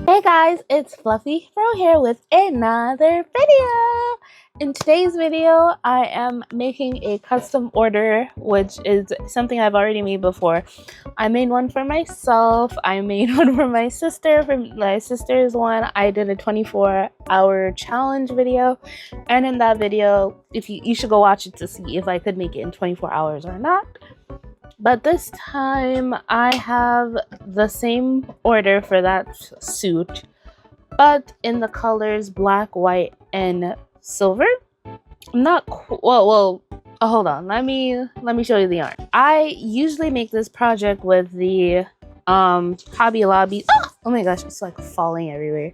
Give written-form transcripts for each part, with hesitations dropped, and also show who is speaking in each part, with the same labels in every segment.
Speaker 1: Hey guys, it's Fluffy Fro here with another video. In today's video, I am making a custom order, which is something I've already made before. I made one for myself, I made one for my sister. For my sister's one, I did a 24-hour challenge video, and in that video, if you should go watch it to see if I could make it in 24 hours or not. But this time I have the same order for that suit, but in the colors black, white, and silver. Not well. Hold on. Let me show you the yarn. I usually make this project with the Hobby Lobby. Oh my gosh, it's like falling everywhere.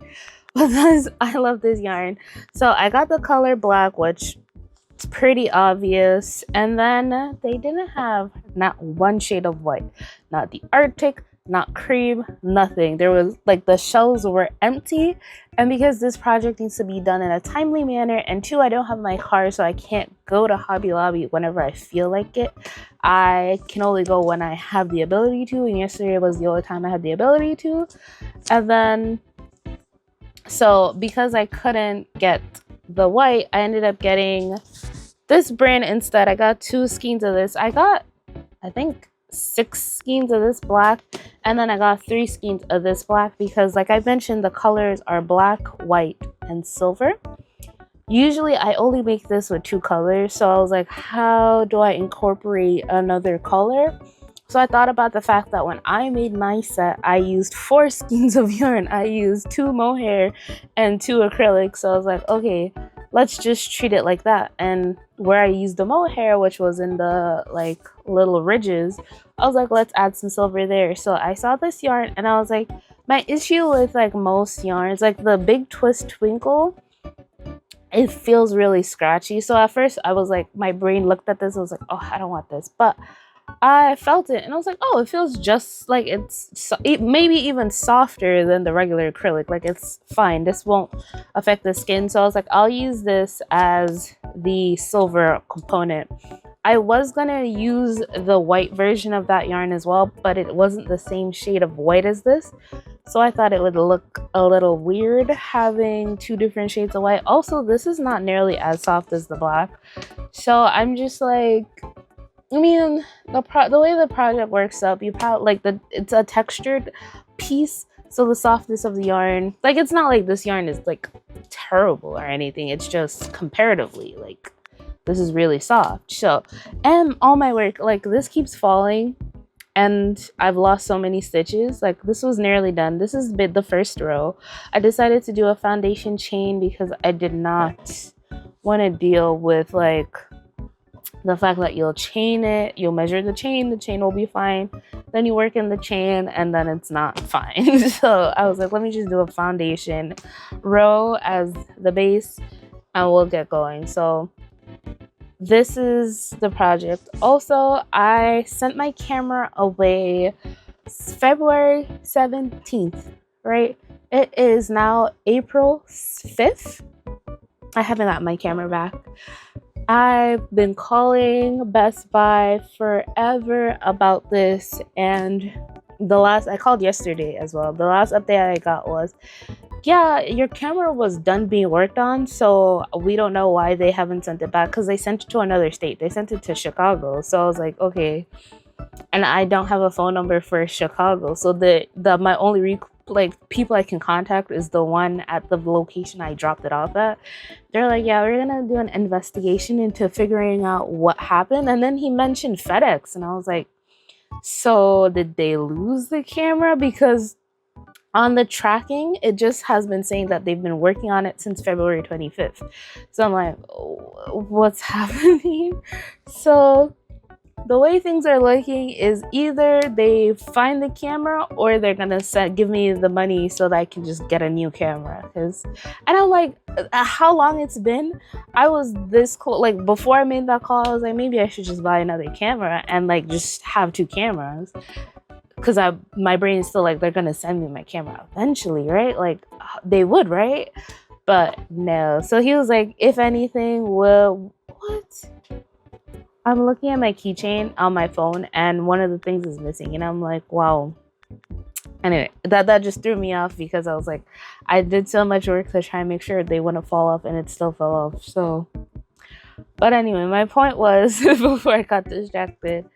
Speaker 1: Because I love this yarn. So I got the color black, which it's pretty obvious, and then they didn't have not one shade of white, not the Arctic, not cream, nothing. There was like the shelves were empty, and because this project needs to be done in a timely manner, and two, I don't have my car, so I can't go to Hobby Lobby whenever I feel like it. I can only go when I have the ability to, and yesterday was the only time I had the ability to. And then so because I couldn't get the white, I ended up getting this brand instead. I got 2 skeins of this. I got, I think, 6 skeins of this black, and then I got 3 skeins of this black because, like I mentioned, the colors are black, white, and silver. Usually I only make this with 2 colors, so I was like, how do I incorporate another color? So I thought about the fact that when I made my set, I used 4 skeins of yarn. I used 2 mohair and 2 acrylic. So I was like, okay, let's just treat it like that. And where I used the mohair, which was in the like little ridges, I was like, let's add some silver there. So I saw this yarn and I was like, my issue with like most yarns, like the Big Twist Twinkle, it feels really scratchy. So at first I was like, my brain looked at this, I was like, oh, I don't want this. But I felt it and I was like, oh, it feels just like it maybe even softer than the regular acrylic. Like, it's fine, this won't affect the skin. So I was like, I'll use this as the silver component. I was gonna use the white version of that yarn as well, but it wasn't the same shade of white as this, so I thought it would look a little weird having 2 different shades of white. Also, this is not nearly as soft as the black, so I'm just like, I mean, the way the project works up, you probably like it's a textured piece, so the softness of the yarn, like, it's not like this yarn is like terrible or anything. It's just comparatively, like, this is really soft. So, and all my work, like, this keeps falling, and I've lost so many stitches. Like, this was nearly done. This is the first row. I decided to do a foundation chain because I did not want to deal with like the fact that you'll chain it, you'll measure the chain will be fine, then you work in the chain and then it's not fine. So I was like, let me just do a foundation row as the base and we'll get going. So this is the project. Also, I sent my camera away February 17th, right? It is now April 5th. I haven't got my camera back. I've been calling Best Buy forever about this, and I called yesterday as well. The last update I got was, yeah, your camera was done being worked on, so we don't know why they haven't sent it back, because they sent it to another state. They sent it to Chicago. So I was like, okay. And I don't have a phone number for Chicago, so my only people I can contact is the one at the location I dropped it off at. They're like, yeah, we're gonna do an investigation into figuring out what happened. And then he mentioned FedEx, and I was like, so did they lose the camera? Because on the tracking, it just has been saying that they've been working on it since February 25th. So I'm like, what's happening? So the way things are looking is either they find the camera or they're gonna give me the money so that I can just get a new camera. Because I don't like how long it's been. I was this close, like, before I made that call, I was like, maybe I should just buy another camera and like just have 2 cameras. Because my brain is still like, they're gonna send me my camera eventually, right? Like, they would, right? But no. So he was like, if anything, what? I'm looking at my keychain on my phone and one of the things is missing, and I'm like, wow. Anyway, that just threw me off because I was like, I did so much work to try and make sure they wouldn't fall off, and it still fell off. So, but anyway, my point was before I got distracted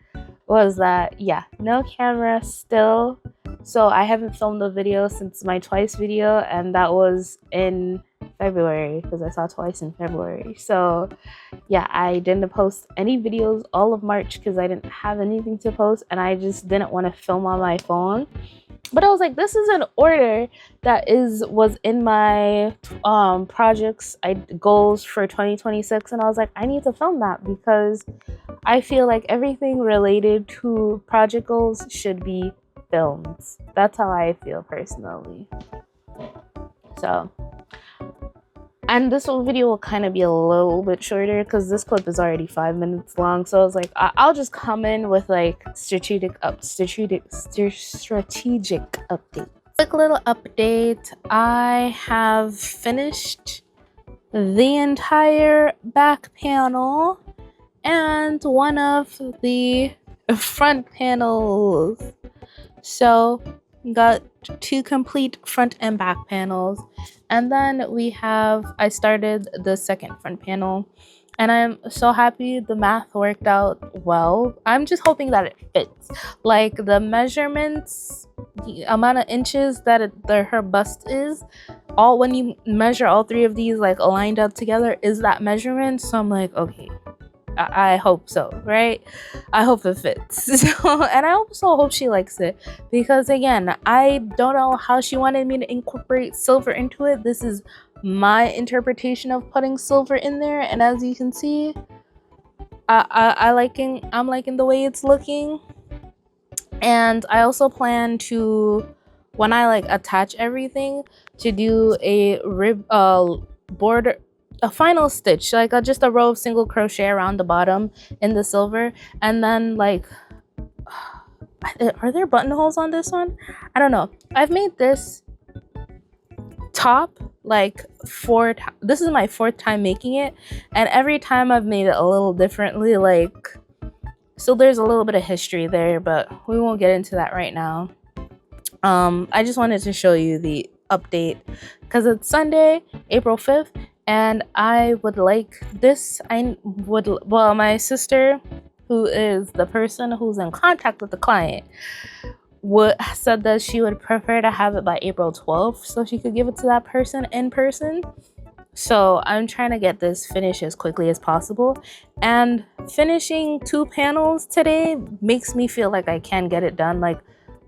Speaker 1: was that yeah, no camera still. So I haven't filmed a video since my twice video, and that was in February because I saw twice in February. So yeah, I didn't post any videos all of March because I didn't have anything to post, and I just didn't want to film on my phone. But I was like, this is an order that was in my projects goals for 2026, and I was like, I need to film that because I feel like everything related to project goals should be filmed. That's how I feel personally. So, and this video will kind of be a little bit shorter because this clip is already 5 minutes long. So I was like, I'll just come in with like strategic update. Quick little update. I have finished the entire back panel and one of the front panels. So got 2 complete front and back panels, and then I started the second front panel, and I'm so happy the math worked out well. I'm just hoping that it fits, like the measurements, the amount of inches that her bust is, all when you measure all 3 of these like aligned up together is that measurement. So I'm like, okay, I hope so, right? I hope it fits. So, and I also hope she likes it because again, I don't know how she wanted me to incorporate silver into it. This is my interpretation of putting silver in there, and as you can see, I'm liking the way it's looking. And I also plan to, when I like attach everything, to do a border, a final stitch, like just a row of single crochet around the bottom in the silver, and then like, are there buttonholes on this one? I don't know. I've made this top like 4 times. This is my 4th time making it, and every time I've made it a little differently, like, so there's a little bit of history there, but we won't get into that right now. I just wanted to show you the update because it's Sunday, April 5th, and I would like this. Well, my sister, who is the person who's in contact with the client, said that she would prefer to have it by April 12th so she could give it to that person in person. So I'm trying to get this finished as quickly as possible, and finishing 2 panels today makes me feel like I can get it done. Like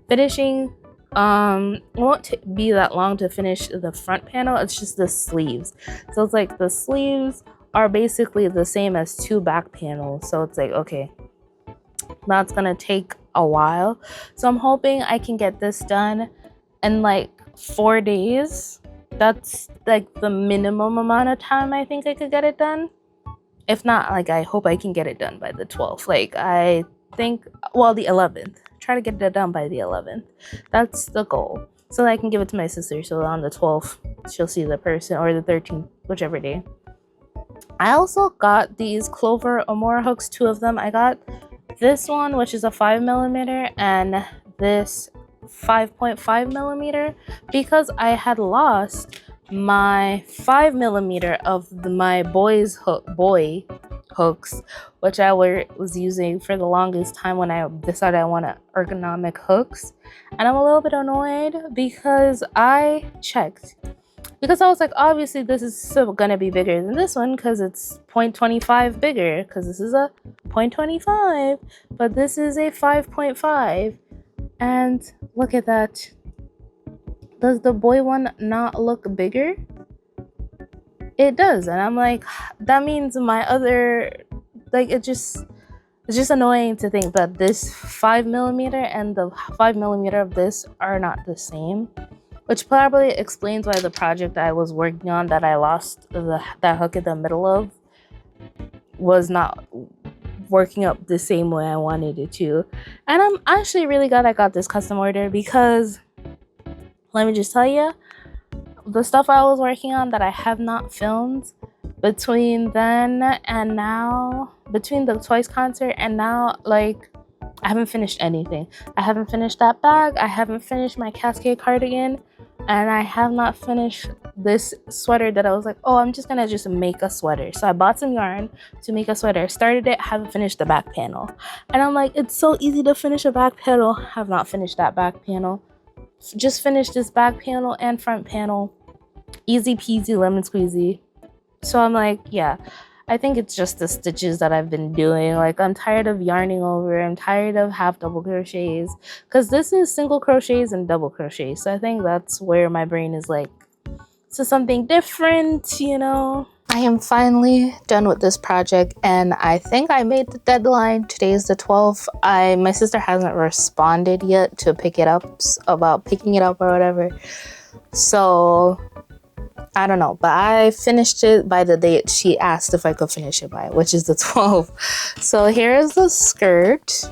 Speaker 1: finishing won't be that long to finish the front panel. It's just the sleeves. So it's like the sleeves are basically the same as 2 back panels. So it's like, okay, that's gonna take a while. So I'm hoping I can get this done in like 4 days. That's like the minimum amount of time I think I could get it done. If not, like, I hope I can get it done by the 12th. Like, I think, well, the 11th. Try to get it done by the 11th. That's the goal. So that I can give it to my sister. So on the 12th, she'll see the person, or the 13th, whichever day. I also got these Clover Amora hooks, 2 of them. I got this one, which is a 5mm, and this 5.5mm, because I had lost my 5mm of my boy hooks, which I was using for the longest time when I decided I wanted ergonomic hooks. And I'm a little bit annoyed because I checked, because I was like, obviously this is still gonna be bigger than this one because it's 0.25 bigger, because this is a 0.25, but this is a 5.5. And look at that. Does the boy one not look bigger? It does. And I'm like, that means my other, like, it's just annoying to think that this 5mm and the 5mm of this are not the same, which probably explains why the project I was working on that I lost that hook in the middle of was not working up the same way I wanted it to. And I'm actually really glad I got this custom order, because let me just tell you, the stuff I was working on that I have not filmed between then and now, between the Twice concert and now, like, I haven't finished anything. I haven't finished that bag. I haven't finished my cascade cardigan. And I have not finished this sweater that I was like, oh, I'm just gonna make a sweater. So I bought some yarn to make a sweater. Started it, haven't finished the back panel. And I'm like, it's so easy to finish a back panel. Have not finished that back panel. Just finished this back panel and front panel. Easy peasy lemon squeezy. So I'm like, yeah, I think it's just the stitches that I've been doing. Like, I'm tired of yarning over. I'm tired of half double crochets, because this is single crochets and double crochets. So I think that's where my brain is like, so something different, you know. I am finally done with this project, and I think I made the deadline. Today is the 12th. My sister hasn't responded yet to pick it up, about picking it up or whatever. So I don't know, but I finished it by the date she asked if I could finish it by, which is the 12th. So here is the skirt.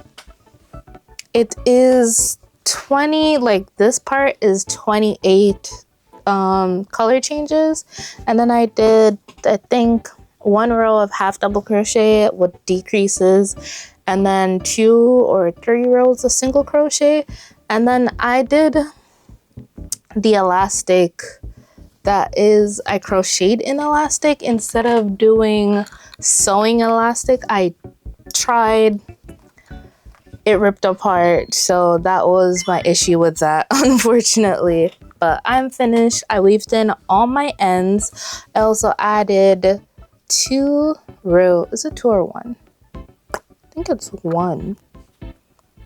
Speaker 1: It is 20, like this part is 28 color changes. And then I did, I think, 1 row of half double crochet with decreases, and then 2 or 3 rows of single crochet. And then I did the elastic. That is, I crocheted in elastic instead of doing sewing elastic. I tried, it ripped apart, so that was my issue with that, unfortunately. But I'm finished. I weaved in all my ends. I also added 2 rows. Is it 2 or 1? I think it's 1.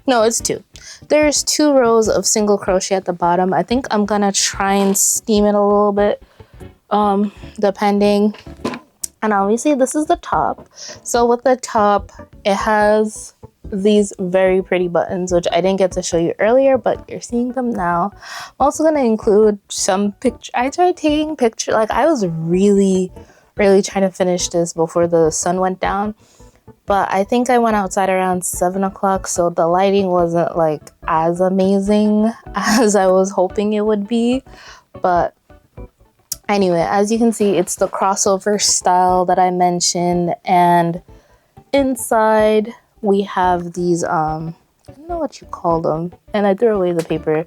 Speaker 1: No, it's 2. There's 2 rows of single crochet at the bottom. I think I'm gonna try and steam it a little bit, depending. And obviously this is the top. So with the top, it has these very pretty buttons, which I didn't get to show you earlier, but you're seeing them now. I'm also gonna include some picture. I tried taking pictures. Like, I was really trying to finish this before the sun went down. But I think I went outside around 7 o'clock, so the lighting wasn't like as amazing as I was hoping it would be. But anyway, as you can see, it's the crossover style that I mentioned. And inside we have these, I don't know what you call them. And I threw away the paper.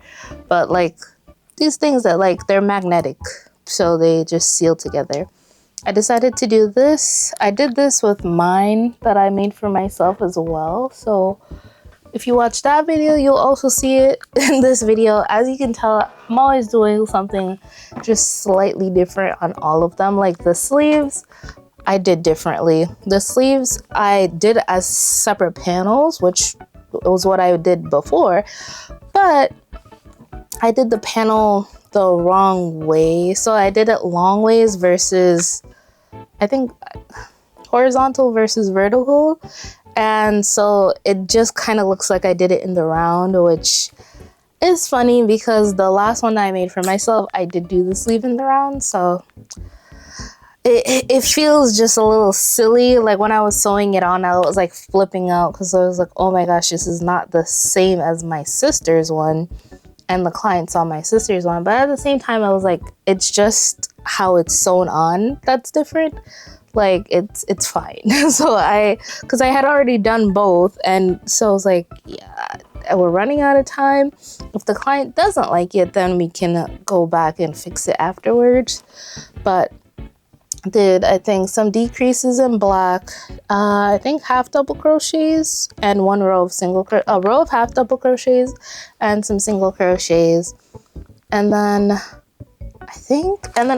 Speaker 1: But like these things that, like, they're magnetic, so they just seal together. I decided to do this. I did this with mine that I made for myself as well. So if you watch that video, you'll also see it in this video. As you can tell, I'm always doing something just slightly different on all of them. Like the sleeves, I did differently. The sleeves I did as separate panels, which was what I did before. But I did the panel the wrong way. So I did it long ways versus, I think, horizontal versus vertical. And so it just kind of looks like I did it in the round, which is funny because the last one that I made for myself, I did do the sleeve in the round. So it feels just a little silly. Like when I was sewing it on, I was like flipping out because I was like, oh my gosh, this is not the same as my sister's one. And the client saw my sister's one, but at the same time, I was like, it's just how it's sewn on that's different. Like it's fine. So because I had already done both, and so I was like, yeah, we're running out of time. If the client doesn't like it, then we can go back and fix it afterwards. But did, I think, some decreases in black, I think half double crochets and 1 row of a row of half double crochets and some single crochets. And then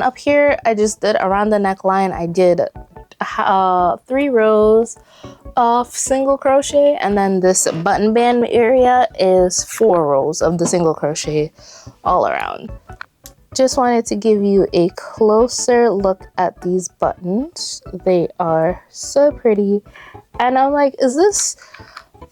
Speaker 1: up here I just did around the neckline, I did 3 rows of single crochet, and then this button band area is 4 rows of the single crochet all around. Just wanted to give you a closer look at these buttons. They are so pretty. And I'm like, is this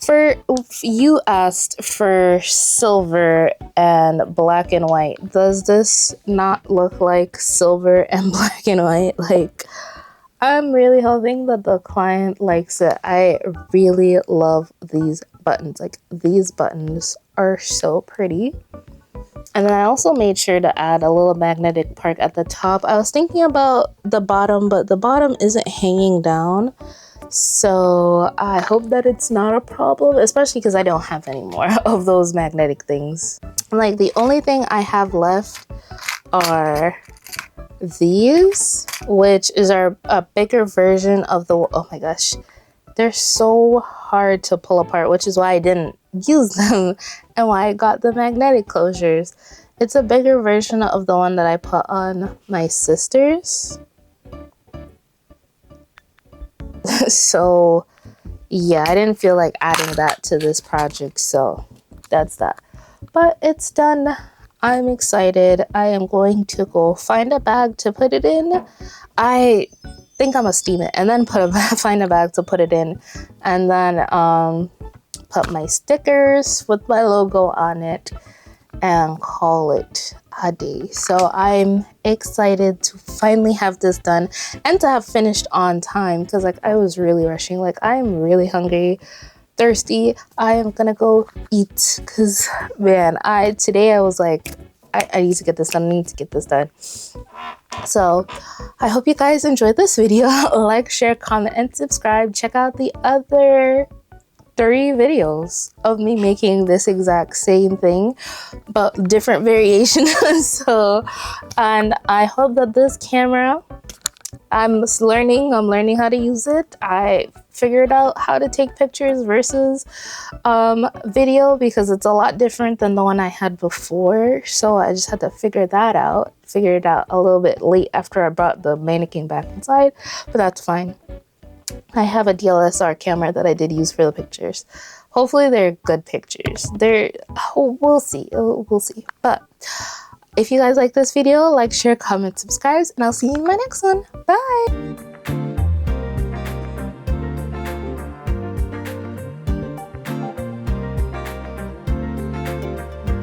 Speaker 1: for, you asked for silver and black and white. Does this not look like silver and black and white? Like, I'm really hoping that the client likes it. I really love these buttons. Like, these buttons are so pretty. And then I also made sure to add a little magnetic part at the top. I was thinking about the bottom, but the bottom isn't hanging down. So I hope that it's not a problem, especially because I don't have any more of those magnetic things. Like the only thing I have left are these, which is a bigger version of the, oh my gosh, they're so hard to pull apart, which is why I didn't use them and why I got the magnetic closures. It's a bigger version of the one that I put on my sister's. So yeah, I didn't feel like adding that to this project, so that's that. But it's done. I'm excited. I am going to go find a bag to put it in. I think I'm gonna steam it and then find a bag to put it in, and then put my stickers with my logo on it and call it a day. So I'm excited to finally have this done and to have finished on time, because like I was really rushing. Like I'm really hungry, thirsty. I am gonna go eat, because man, today I was like, I need to get this done. I need to get this done. So I hope you guys enjoyed this video. Like, share, comment, and subscribe. Check out the other 3 videos of me making this exact same thing but different variation. So, and I hope that this camera, I'm learning how to use it. I figured out how to take pictures versus video, because it's a lot different than the one I had before. So I just had to figure it out a little bit late after I brought the mannequin back inside, but that's fine. I have a DSLR camera that I did use for the pictures. Hopefully they're good pictures. We'll see. But if you guys like this video, like, share, comment, subscribe, and I'll see you in my next one. Bye!